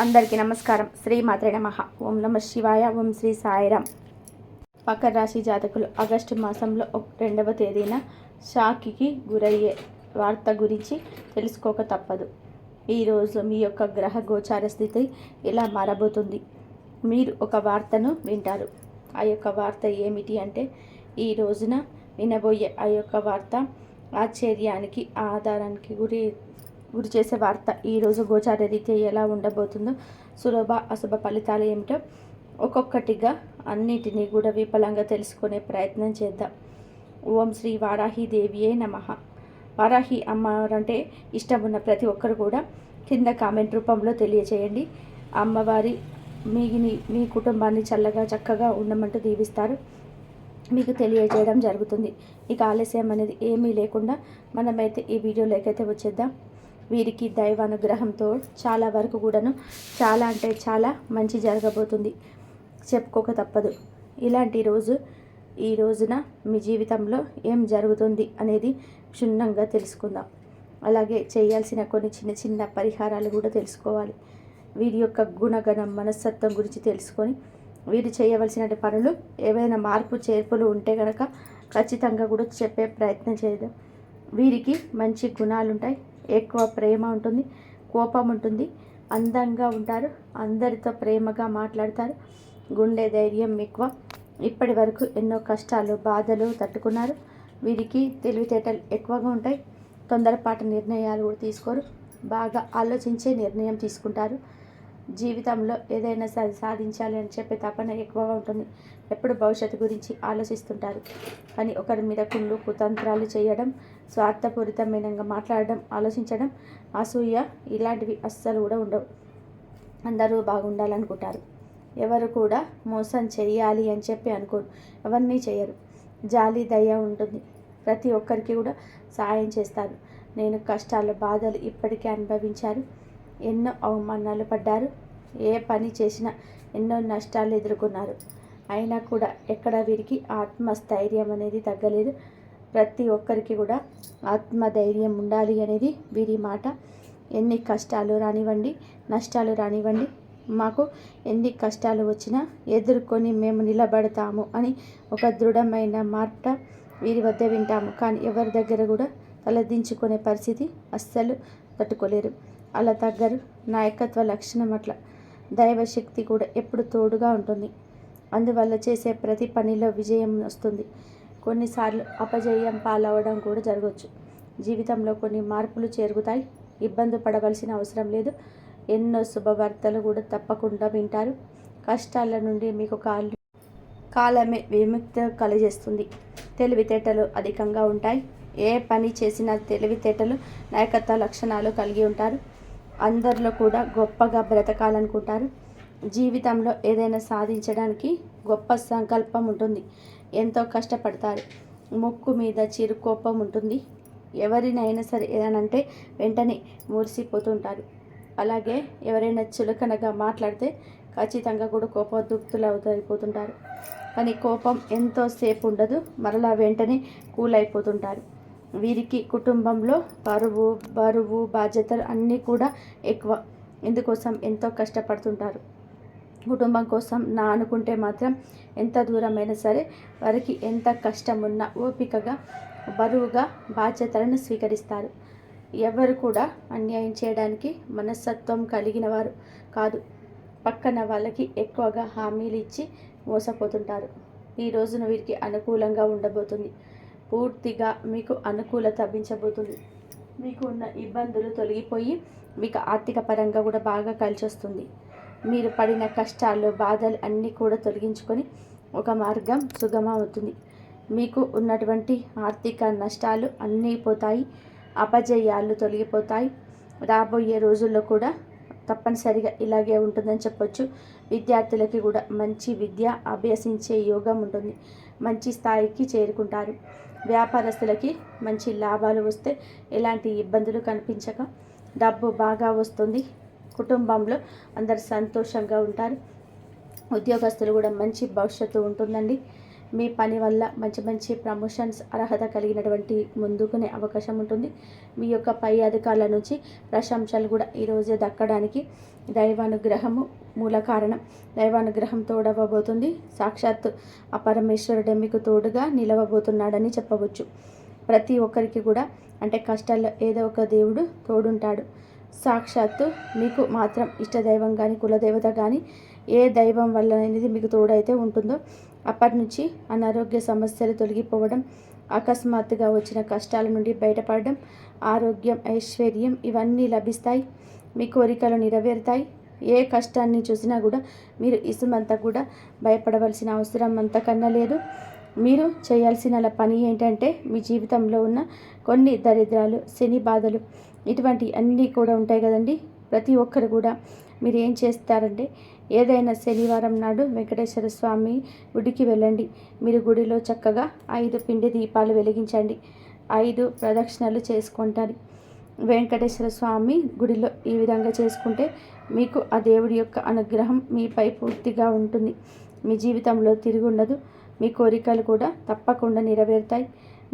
అందరికీ నమస్కారం. శ్రీమాత్రే నమః. ఓం నమ శివాయ. ఓం శ్రీ సాయిరామ్. మకర రాశి జాతకులు ఆగస్టు మాసంలో 2వ తేదీన షాక్కి గురయ్యే వార్త గురించి తెలుసుకోక తప్పదు. ఈరోజు మీ యొక్క గ్రహ గోచార స్థితి ఎలా మారబోతుంది? మీరు ఒక వార్తను వింటారు. ఆ యొక్క వార్త ఏమిటి అంటే, ఈ రోజున వినబోయే ఆ యొక్క వార్త ఆశ్చర్యానికి ఆధారానికి గురి చేసే వార్త. ఈరోజు గోచార రీత్యా ఎలా ఉండబోతుందో, సులభ అశుభ ఫలితాలు ఏమిటో ఒక్కొక్కటిగా అన్నిటినీ కూడా విఫలంగా తెలుసుకునే ప్రయత్నం చేద్దాం. ఓం శ్రీ వారాహిదేవియే నమః. వారాహి అమ్మవారంటే ఇష్టం ఉన్న ప్రతి ఒక్కరు కూడా కింద కామెంట్ రూపంలో తెలియచేయండి. అమ్మవారి మీ కుటుంబాన్ని చక్కగా ఉండమంటూ దీవిస్తారు. మీకు తెలియజేయడం జరుగుతుంది. ఇక ఆలస్యం అనేది ఏమీ లేకుండా మనమైతే ఈ వీడియోలోకైతే వచ్చేద్దాం. వీరికి దైవానుగ్రహంతో చాలా వరకు కూడాను చాలా అంటే చాలా మంచి జరగబోతుంది, చెప్పుకోక తప్పదు. ఇలాంటి ఈ రోజున మీ జీవితంలో ఏం జరుగుతుంది అనేది క్షుణ్ణంగా తెలుసుకుందాం. అలాగే చేయాల్సిన కొన్ని చిన్న చిన్న పరిహారాలు కూడా తెలుసుకోవాలి. వీరి యొక్క గుణగణం, మనస్తత్వం గురించి తెలుసుకొని వీరు చేయవలసిన పనులు ఏవైనా మార్పు చేర్పులు ఉంటే కనుక ఖచ్చితంగా కూడా చెప్పే ప్రయత్నం చేద్దాం. వీరికి మంచి గుణాలు ఉంటాయి. ఎక్కువ ప్రేమ ఉంటుంది, కోపం ఉంటుంది, అందంగా ఉంటారు, అందరితో ప్రేమగా మాట్లాడతారు, గుండె ధైర్యం ఎక్కువ. ఇప్పటి వరకు ఎన్నో కష్టాలు బాధలు తట్టుకున్నారు. వీరికి తెలివితేటలు ఎక్కువగా ఉంటాయి. తొందరపాటు నిర్ణయాలు కూడా తీసుకోరు, బాగా ఆలోచించే నిర్ణయం తీసుకుంటారు. జీవితంలో ఏదైనా సాధించాలి అని చెప్పే తపన ఎక్కువగా ఉంటుంది. ఎప్పుడు భవిష్యత్తు గురించి ఆలోచిస్తుంటారు. కానీ ఒకరి మీద కుళ్ళు కుతంత్రాలు చేయడం, స్వార్థపూరితమైన మాట్లాడడం, ఆలోచించడం, అసూయ ఇలాంటివి అస్సలు కూడా ఉండవు. అందరూ బాగుండాలనుకుంటారు. ఎవరు కూడా మోసం చేయాలి అని చెప్పి అనుకోరు, ఎవరిని చేయరు. జాలి దయ ఉంటుంది. ప్రతి ఒక్కరికి కూడా సాయం చేస్తారు. నేను కష్టాలు బాధలు ఇప్పటికే అనుభవించారు. ఎన్నో అవమానాలు పడ్డారు. ఏ పని చేసినా ఎన్నో నష్టాలు ఎదుర్కొన్నారు. అయినా కూడా ఎక్కడ వీరికి ఆత్మస్థైర్యం అనేది తగ్గలేదు. ప్రతి ఒక్కరికి కూడా ఆత్మధైర్యం ఉండాలి అనేది వీరి మాట. ఎన్ని కష్టాలు రానివ్వండి, నష్టాలు రానివ్వండి, మాకు ఎన్ని కష్టాలు వచ్చినా ఎదుర్కొని మేము నిలబడతాము అని ఒక దృఢమైన మాట వీరి వద్ద వింటాము. కానీ ఎవరి దగ్గర కూడా తలదించుకునే పరిస్థితి అస్సలు తట్టుకోలేరు. అలా తగ్గరు. నాయకత్వ లక్షణం అట్లా. దైవశక్తి కూడా ఎప్పుడు తోడుగా ఉంటుంది. అందువల్ల చేసే ప్రతి పనిలో విజయం వస్తుంది. కొన్నిసార్లు అపజయం పాలవడం కూడా జరగవచ్చు. జీవితంలో కొన్ని మార్పులు జరుగుతాయి. ఇబ్బంది పడవలసిన అవసరం లేదు. ఎన్నో శుభవార్తలు కూడా తప్పకుండా వింటారు. కష్టాల నుండి మీకు కాలమే విముక్తి కలిగజేస్తుంది. తెలివితేటలు అధికంగా ఉంటాయి. ఏ పని చేసినా తెలివితేటలు, నాయకత్వ లక్షణాలు కలిగి ఉంటారు. అందరిలో కూడా గొప్పగా బ్రతకాలనుకుంటారు. జీవితంలో ఏదైనా సాధించడానికి గొప్ప సంకల్పం ఉంటుంది. ఎంతో కష్టపడతారు. ముక్కు మీద చిరుకోపం ఉంటుంది. ఎవరినైనా సరే ఏదనంటే వెంటనే మురిసిపోతుంటారు. అలాగే ఎవరైనా చులకనగా మాట్లాడితే ఖచ్చితంగా కూడా కోపోద్రిక్తులు అయిపోతుంటారు. కానీ కోపం ఎంతోసేపు ఉండదు, మరలా వెంటనే కూల్ అయిపోతుంటారు. వీరికి కుటుంబంలో బరువు బాధ్యతలు అన్నీ కూడా ఎక్కువ. ఇందుకోసం ఎంతో కష్టపడుతుంటారు. కుటుంబం కోసం అనుకుంటే మాత్రం ఎంత దూరమైనా సరే వారికి ఎంత కష్టం ఉన్నా ఓపికగా బరువుగా బాధ్యతలను స్వీకరిస్తారు. ఎవరు కూడా అన్యాయం చేయడానికి మనస్తత్వం కలిగిన వారు కాదు. పక్కన వాళ్ళకి ఎక్కువగా హామీలు ఇచ్చి మోసపోతుంటారు. ఈ రోజున వీరికి అనుకూలంగా ఉండబోతుంది. పూర్తిగా మీకు అనుకూలత లభించబోతుంది. మీకు ఉన్న ఇబ్బందులు తొలగిపోయి మీకు ఆర్థిక పరంగా కూడా బాగా కలిసి వస్తుంది. మీరు పడిన కష్టాలు బాధలు అన్నీ కూడా తొలగించుకొని ఒక మార్గం సుగమం అవుతుంది. మీకు ఉన్నటువంటి ఆర్థిక నష్టాలు అన్నీ పోతాయి. అపజయాలు తొలగిపోతాయి. రాబోయే రోజుల్లో కూడా తప్పనిసరిగా ఇలాగే ఉంటుందని చెప్పొచ్చు. విద్యార్థులకి కూడా మంచి విద్య అభ్యసించే యోగం ఉంటుంది. మంచి స్థాయికి చేరుకుంటారు. వ్యాపారస్తులకి మంచి లాభాలు వస్తే ఎలాంటి ఇబ్బందులు కనిపించక డబ్బు బాగా వస్తుంది. కుటుంబంలో అందరు సంతోషంగా ఉంటారు. ఉద్యోగస్తులు కూడా మంచి భవిష్యత్తు ఉంటుందండి. మీ పని వల్ల మంచి మంచి ప్రమోషన్స్ అర్హత కలిగినటువంటి ముందుకునే అవకాశం ఉంటుంది. మీ యొక్క పై అధికారుల నుంచి ప్రశంసలు కూడా ఈరోజే దక్కడానికి దైవానుగ్రహము మూల కారణం. దైవానుగ్రహం తోడవబోతుంది. సాక్షాత్తు ఆ పరమేశ్వరుడే మీకు తోడుగా నిలవబోతున్నాడని చెప్పవచ్చు. ప్రతి ఒక్కరికి కూడా అంటే కష్టాల్లో ఏదో ఒక దేవుడు తోడుంటాడు. సాక్షాత్తు మీకు మాత్రం ఇష్టదైవం కానీ కులదేవత కానీ ఏ దైవం వల్ల అనేది మీకు తోడైతే ఉంటుందో అప్పటి నుంచి అనారోగ్య సమస్యలు తొలగిపోవడం, అకస్మాత్తుగా వచ్చిన కష్టాల నుండి బయటపడడం, ఆరోగ్యం, ఐశ్వర్యం ఇవన్నీ లభిస్తాయి. మీ కోరికలు నెరవేరుతాయి. ఏ కష్టాన్ని చూసినా కూడా మీరు ఇసుమంతా కూడా భయపడవలసిన అవసరం అంతకన్నా లేదు. మీరు చేయాల్సిన పని ఏంటంటే మీ జీవితంలో ఉన్న కొన్ని దరిద్రాలు, శని బాధలు ఇటువంటి అన్నీ కూడా ఉంటాయి కదండి. ప్రతి ఒక్కరు కూడా మీరు ఏం చేస్తారంటే ఏదైనా శనివారం నాడు వెంకటేశ్వర స్వామి గుడికి వెళ్ళండి. మీరు గుడిలో చక్కగా 5 పిండి దీపాలు వెలిగించండి. 5 ప్రదక్షిణలు చేసుకుంటారు. వెంకటేశ్వర స్వామి గుడిలో ఈ విధంగా చేసుకుంటే మీకు ఆ దేవుడి యొక్క అనుగ్రహం మీపై పూర్తిగా ఉంటుంది. మీ జీవితంలో తిరిగి ఉండదు. మీ కోరికలు కూడా తప్పకుండా నెరవేరుతాయి.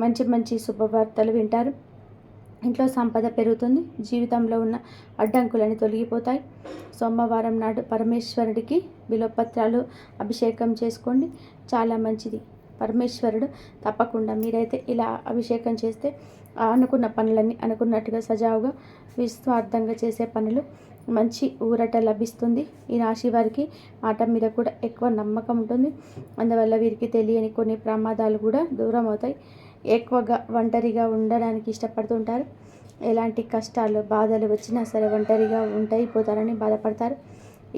మంచి మంచి శుభవార్తలు వింటారు. ఇంట్లో సంపద పెరుగుతుంది. జీవితంలో ఉన్న అడ్డంకులని తొలగిపోతాయి. సోమవారం నాడు పరమేశ్వరుడికి బిల్వపత్రాలు అభిషేకం చేసుకోండి. చాలా మంచిది. పరమేశ్వరుడు తప్పకుండా మీరైతే ఇలా అభిషేకం చేస్తే అనుకున్న పనులన్నీ అనుకున్నట్టుగా సజావుగా విస్వార్థంగా చేసే పనులు మంచి ఊరట లభిస్తుంది. ఈ రాశి వారికి మాట మీద కూడా ఎక్కువ నమ్మకం ఉంటుంది. అందువల్ల వీరికి తెలియని కొన్ని ప్రమాదాలు కూడా దూరం అవుతాయి. ఎక్కువగా ఒంటరిగా ఉండడానికి ఇష్టపడుతుంటారు. ఎలాంటి కష్టాలు బాధలు వచ్చినా సరే ఒంటరిగా ఉంటైపోతారని బాధపడతారు.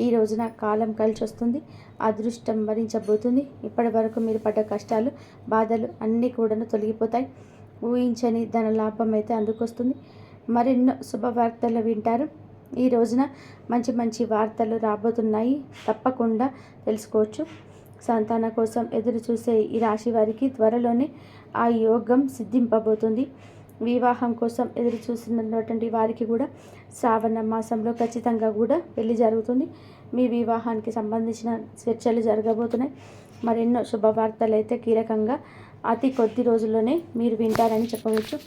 ఈ రోజున కాలం కలిసి వస్తుంది. అదృష్టం వరించబోతుంది. ఇప్పటి వరకు మీరు పడ్డ కష్టాలు బాధలు అన్నీ కూడా తొలగిపోతాయి. ఊహించని ధన లాభం అయితే అందుకొస్తుంది. మరెన్నో శుభవార్తలు వింటారు. ఈ రోజున మంచి మంచి వార్తలు రాబోతున్నాయి. తప్పకుండా తెలుసుకోవచ్చు. సంతాన కోసం ఎదురు చూసే ఈ రాశి వారికి త్వరలోనే ఆ యోగం సిద్ధింపబోతుంది. వివాహం కోసం ఎదురు చూస్తున్నటువంటి వారికి కూడా శ్రావణ మాసంలో ఖచ్చితంగా కూడా పెళ్లి జరుగుతుంది. మీ వివాహానికి సంబంధించిన చర్చలు జరగబోతున్నాయి. మరెన్నో శుభవార్తలు అయితే కీలకంగా అతి కొద్ది రోజుల్లోనే మీరు వింటారని చెప్పవచ్చు.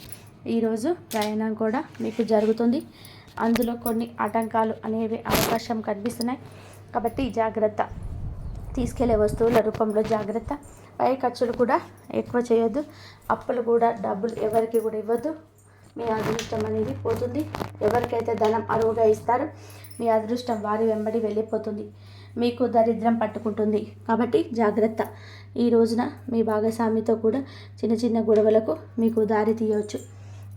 ఈరోజు ప్రయాణం కూడా మీకు జరుగుతుంది. అందులో కొన్ని ఆటంకాలు అనేవి అవకాశం కనిపిస్తున్నాయి. కాబట్టి జాగ్రత్త. తీసుకెళ్లే వస్తువుల రూపంలో జాగ్రత్త. పై ఖర్చులు కూడా ఎక్కువ చేయొద్దు. అప్పులు కూడా డబ్బులు ఎవరికి కూడా ఇవ్వద్దు. మీ అదృష్టం అనేది పోతుంది. ఎవరికైతే ధనం అరువుగా ఇస్తారో మీ అదృష్టం వారి వెంబడి వెళ్ళిపోతుంది. మీకు దరిద్రం పట్టుకుంటుంది. కాబట్టి జాగ్రత్త. ఈ రోజున మీ భాగస్వామితో కూడా చిన్న చిన్న గొడవలకు మీకు దారి తీయవచ్చు.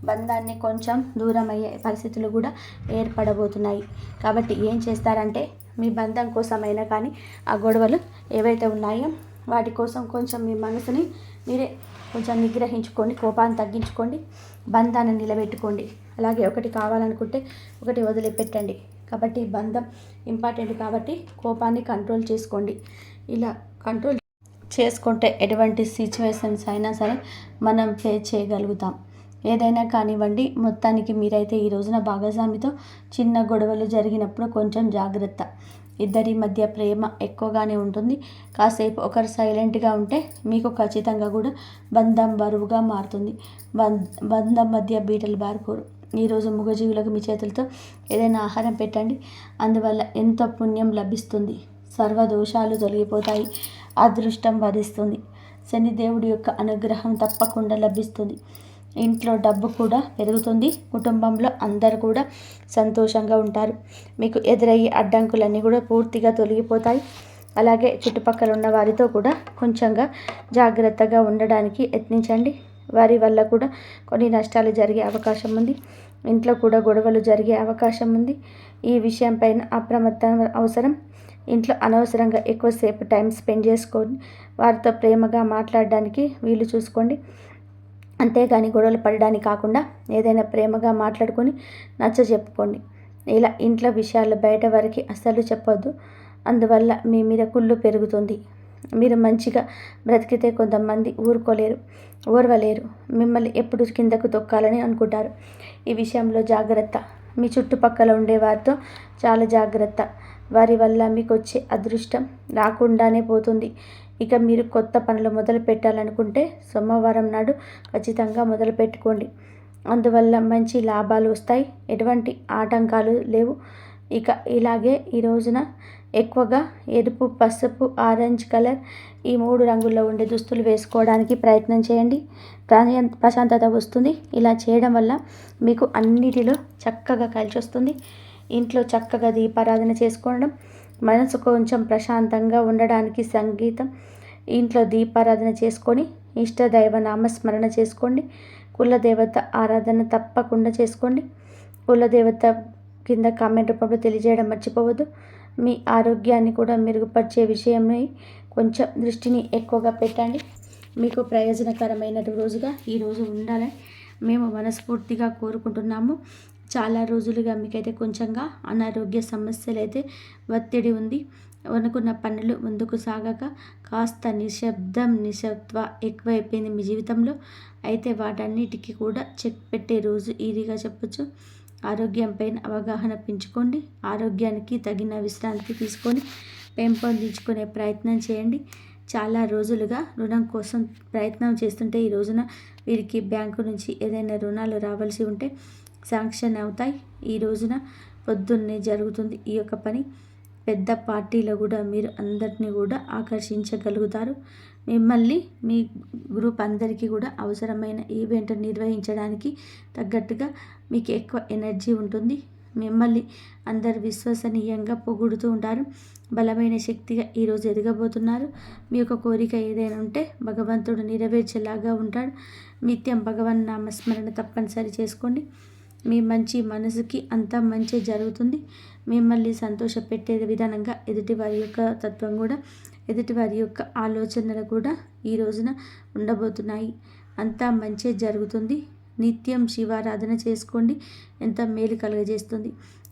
బంధాన్ని కొంచెం దూరం అయ్యే పరిస్థితులు కూడా ఏర్పడబోతున్నాయి. కాబట్టి ఏం చేస్తారంటే మీ బంధం కోసమైనా కానీ ఆ గొడవలు ఏవైతే ఉన్నాయో వాటి కోసం కొంచెం మీ మనసుని మీరే కొంచెం నిగ్రహించుకోండి. కోపాన్ని తగ్గించుకోండి. బంధాన్ని నిలబెట్టుకోండి. అలాగే ఒకటి కావాలనుకుంటే ఒకటి వదిలిపెట్టండి. కాబట్టి బంధం ఇంపార్టెంట్. కాబట్టి కోపాన్ని కంట్రోల్ చేసుకోండి. ఇలా కంట్రోల్ చేసుకుంటే ఎటువంటి సిచ్యువేషన్స్ అయినా సరే మనం ఫేస్ చేయగలుగుతాం. ఏదైనా కానివ్వండి. మొత్తానికి మీరైతే ఈ రోజున భాగస్వామితో చిన్న గొడవలు జరిగినప్పుడు కొంచెం జాగ్రత్త. ఇద్దరి మధ్య ప్రేమ ఎక్కువగానే ఉంటుంది. కాసేపు ఒకరు సైలెంట్గా ఉంటే మీకు ఖచ్చితంగా కూడా బంధం బరువుగా మారుతుంది. బంధం మధ్య బీటలు బారుకోరు. ఈరోజు మూగజీవులకు మీ చేతులతో ఏదైనా ఆహారం పెట్టండి. అందువల్ల ఎంతో పుణ్యం లభిస్తుంది. సర్వదోషాలు తొలగిపోతాయి. అదృష్టం వరిస్తుంది. శనిదేవుడి యొక్క అనుగ్రహం తప్పకుండా లభిస్తుంది. ఇంట్లో డబ్బు కూడా పెరుగుతుంది. కుటుంబంలో అందరూ కూడా సంతోషంగా ఉంటారు. మీకు ఎదురయ్యే అడ్డంకులన్నీ కూడా పూర్తిగా తొలగిపోతాయి. అలాగే చుట్టుపక్కల ఉన్న వారితో కూడా కొంచెంగా జాగ్రత్తగా ఉండడానికి యత్నించండి. వారి వల్ల కూడా కొన్ని నష్టాలు జరిగే అవకాశం ఉంది. ఇంట్లో కూడా గొడవలు జరిగే అవకాశం ఉంది. ఈ విషయం పైన అప్రమత్తం అవసరం. ఇంట్లో అనవసరంగా ఎక్కువసేపు టైం స్పెండ్ చేసుకొని వారితో ప్రేమగా మాట్లాడడానికి వీలు చూసుకోండి. అంతేగాని గొడవలు పడడానికి కాకుండా ఏదైనా ప్రేమగా మాట్లాడుకొని చెప్పుకోండి. ఇలా ఇంట్లో విషయాలు బయట వారికి అస్సలు చెప్పొద్దు. అందువల్ల మీ మీద కుళ్ళు పెరుగుతుంది. మీరు మంచిగా బ్రతికితే కొంతమంది ఓర్వలేరు. మిమ్మల్ని ఎప్పుడు కిందకు తొక్కాలని అనుకుంటారు. ఈ విషయంలో జాగ్రత్త. మీ చుట్టుపక్కల ఉండే వారితో చాలా జాగ్రత్త. వారి వల్ల మీకు వచ్చే అదృష్టం రాకుండానే పోతుంది. ఇక మీరు కొత్త పనులు మొదలు పెట్టాలనుకుంటే సోమవారం నాడు ఖచ్చితంగా మొదలు పెట్టుకోండి. అందువల్ల మంచి లాభాలు వస్తాయి, ఎటువంటి ఆటంకాలు లేవు. ఇక ఇలాగే ఈ రోజున ఎక్కువగా ఎరుపు, పసుపు, ఆరెంజ్ కలర్ ఈ 3 రంగుల్లో ఉండే దుస్తులు వేసుకోవడానికి ప్రయత్నం చేయండి. ప్రశాంతత వస్తుంది. ఇలా చేయడం వల్ల మీకు అన్నిటిలో చక్కగా కలిసి వస్తుంది. ఇంట్లో చక్కగా దీపారాధన చేసుకోవడం, మనసు కొంచెం ప్రశాంతంగా ఉండడానికి సంగీతం, ఇంట్లో దీపారాధన చేసుకొని ఇష్టదైవ నామస్మరణ చేసుకోండి. కులదేవత ఆరాధన తప్పకుండా చేసుకోండి. కులదేవత కింద కామెంట్ రూపంలో తెలియజేయడం మర్చిపోవద్దు. మీ ఆరోగ్యాన్ని కూడా మెరుగుపరిచే విషయమై కొంచెం దృష్టిని ఎక్కువగా పెట్టండి. మీకు ప్రయోజనకరమైన రోజుగా ఈరోజు ఉండాలని మేము మనస్ఫూర్తిగా కోరుకుంటున్నాము. చాలా రోజులుగా మీకైతే కొంచెంగా అనారోగ్య సమస్యలు అయితే ఒత్తిడి ఉంది. అనుకున్న పనులు ముందుకు సాగక కాస్త నిశ్శబ్దత్వ ఎక్కువైపోయింది మీ జీవితంలో. అయితే వాటన్నిటికీ కూడా చెక్ పెట్టే రోజు ఇదిగా చెప్పొచ్చు. ఆరోగ్యం పైన అవగాహన పెంచుకోండి. ఆరోగ్యానికి తగిన విశ్రాంతి తీసుకొని పెంపొందించుకునే ప్రయత్నం చేయండి. చాలా రోజులుగా రుణం కోసం ప్రయత్నం చేస్తుంటే ఈ రోజున వీరికి బ్యాంకు నుంచి ఏదైనా రుణాలు రావాల్సి ఉంటే శాంక్షన్ అవుతాయి. ఈ రోజున పొద్దున్నే జరుగుతుంది ఈ యొక్క పని. పెద్ద పార్టీలో కూడా మీరు అందరినీ కూడా ఆకర్షించగలుగుతారు. మిమ్మల్ని మీ గ్రూప్ అందరికీ కూడా అవసరమైన ఈవెంట్ నిర్వహించడానికి తగ్గట్టుగా మీకు ఎక్కువ ఎనర్జీ ఉంటుంది. మిమ్మల్ని అందరు విశ్వసనీయంగా పొగుడుతూ ఉంటారు. బలమైన శక్తిగా ఈరోజు ఎదగబోతున్నారు. మీ యొక్క కోరిక ఏదైనా ఉంటే భగవంతుడు నెరవేర్చేలాగా ఉంటాడు. నిత్యం భగవన్ నామస్మరణ తప్పనిసరి చేసుకోండి. మీ మంచి మనసుకి అంతా మంచి జరుగుతుంది. మిమ్మల్ని సంతోషపెట్టే విధానంగా ఎదుటివారి యొక్క తత్వం కూడా, ఎదుటివారి యొక్క ఆలోచనలు కూడా ఈ రోజున ఉండబోతున్నాయి. అంతా మంచి జరుగుతుంది. నిత్యం శివారాధన చేసుకోండి, ఎంత మేలు కలుగజేస్తుంది.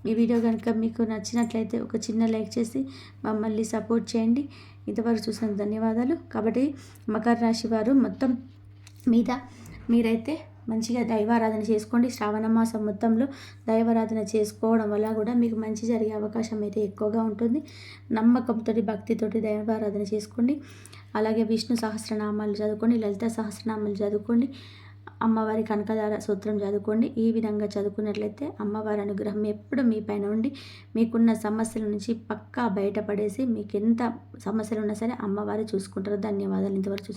ఈ వీడియో కనుక మీకు నచ్చినట్లయితే ఒక చిన్న లైక్ చేసి మమ్మల్ని సపోర్ట్ చేయండి. ఇంతవరకు చూసిన ధన్యవాదాలు. కాబట్టి మకర రాశి వారు మొత్తం మీద మీరైతే మంచిగా దైవారాధన చేసుకోండి. శ్రావణ మాసం మొత్తంలో దైవారాధన చేసుకోవడం వల్ల కూడా మీకు మంచి జరిగే అవకాశం అయితే ఎక్కువగా ఉంటుంది. నమ్మకంతో భక్తితోటి దైవారాధన చేసుకోండి. అలాగే విష్ణు సహస్రనామాలు చదువుకోండి, లలిత సహస్రనామాలు చదువుకోండి, అమ్మవారి కనకదార సూత్రం చదువుకోండి. ఈ విధంగా చదువుకున్నట్లయితే అమ్మవారి అనుగ్రహం ఎప్పుడు మీ పైన ఉండి మీకున్న సమస్యల నుంచి పక్కా బయటపడేసి మీకు ఎంత సమస్యలు ఉన్నా సరే అమ్మవారు చూసుకుంటారు. ధన్యవాదాలు. ఇంతవరకు చూసి